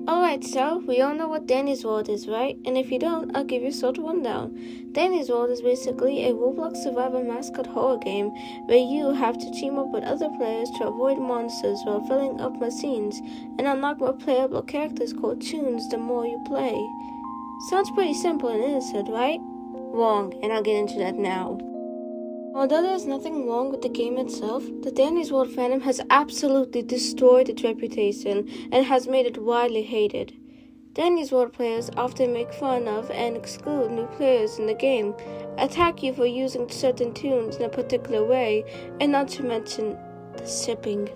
Alright, so we all know what Danny's World is, right? And if you don't, I'll give you a short rundown. Danny's World is basically a Roblox survival mascot horror game where you have to team up with other players to avoid monsters while filling up machines and unlock more playable characters called tunes the more you play. Sounds pretty simple and innocent, right? Wrong, and I'll get into that now. Although there's nothing wrong with the game itself, the Danny's World fandom has absolutely destroyed its reputation and has made it widely hated. Danny's World players often make fun of and exclude new players in the game, attack you for using certain tunes in a particular way, and not to mention the sipping.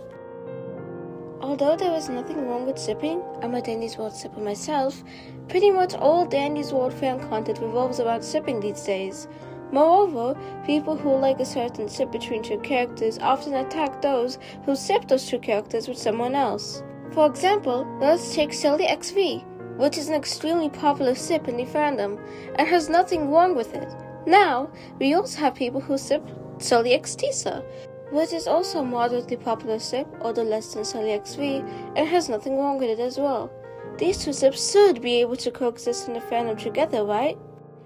Although there is nothing wrong with sipping, I'm a Danny's World sipper myself, pretty much all Danny's World fan content revolves around sipping these days. Moreover, people who like a certain sip between two characters often attack those who sip those two characters with someone else. For example, let's take Shelly XV, which is an extremely popular sip in the fandom, and has nothing wrong with it. Now, we also have people who sip Shelly XTisa, which is also a moderately popular sip, although less than Shelly XV, and has nothing wrong with it as well. These two sips should be able to coexist in the fandom together, right?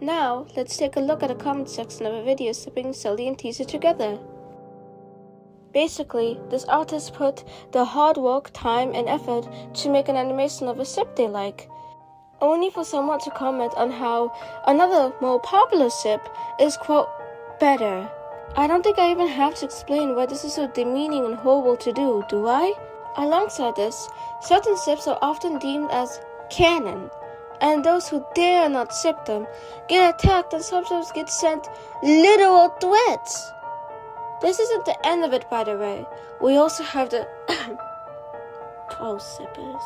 Now, let's take a look at the comment section of a video sipping Shelly and Tisa together. Basically, this artist put the hard work, time, and effort to make an animation of a sip they like, only for someone to comment on how another, more popular sip is, quote, better. I don't think I even have to explain why this is so demeaning and horrible to do I? Alongside this, certain sips are often deemed as canon, and those who dare not sip them get attacked and sometimes get sent literal threats. This isn't the end of it, by the way. We also have the pro sippers.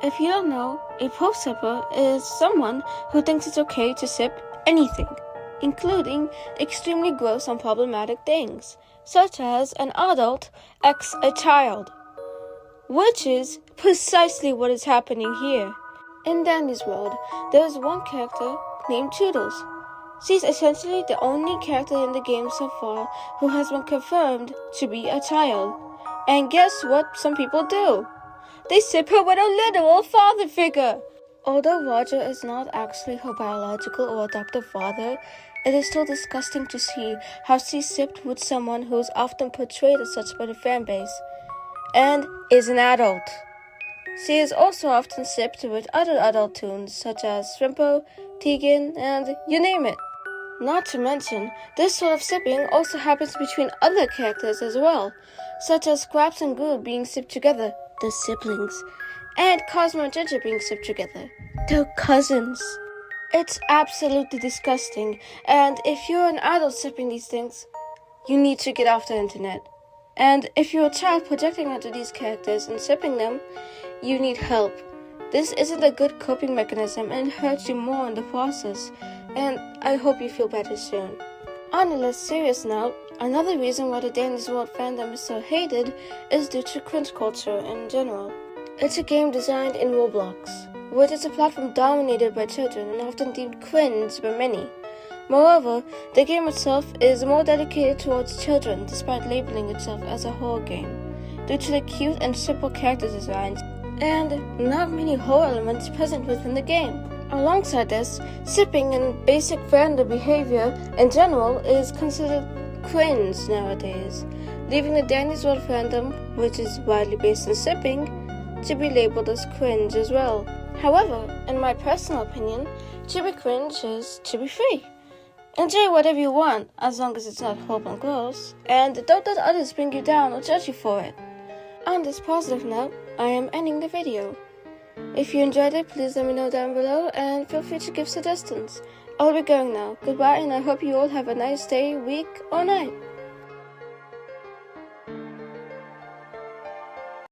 If you don't know, a pro sipper is someone who thinks it's okay to sip anything, including extremely gross and problematic things, such as an adult x a child, which is precisely what is happening here. In Danny's World, there is one character named Toodles. She's essentially the only character in the game so far who has been confirmed to be a child. And guess what some people do? They sip her with a literal father figure. Although Roger is not actually her biological or adoptive father, it is still disgusting to see how she sipped with someone who is often portrayed as such by the fanbase, and is an adult. She is also often sipped with other adult tunes such as Shrimpo, Tegan, and you name it. Not to mention, this sort of sipping also happens between other characters as well, such as Scraps and Goo being sipped together, the siblings, and Cosmo and Ginger being sipped together, the cousins. It's absolutely disgusting, and if you're an adult sipping these things, you need to get off the internet. And if you're a child projecting onto these characters and sipping them, you need help. This isn't a good coping mechanism and it hurts you more in the process, and I hope you feel better soon. On a less serious note, another reason why the Danny's World fandom is so hated is due to cringe culture in general. It's a game designed in Roblox, which is a platform dominated by children and often deemed cringe by many. Moreover, the game itself is more dedicated towards children despite labeling itself as a horror game, due to the cute and simple character designs and not many horror elements present within the game. Alongside this, sipping and basic fandom behavior in general is considered cringe nowadays, leaving the Danny's World fandom, which is widely based on sipping, to be labeled as cringe as well. However, in my personal opinion, to be cringe is to be free. Enjoy whatever you want, as long as it's not horrible and gross, and don't let others bring you down or judge you for it. On this positive note, I am ending the video. If you enjoyed it, please let me know down below, and feel free to give suggestions. I'll be going now. Goodbye, and I hope you all have a nice day, week, or night.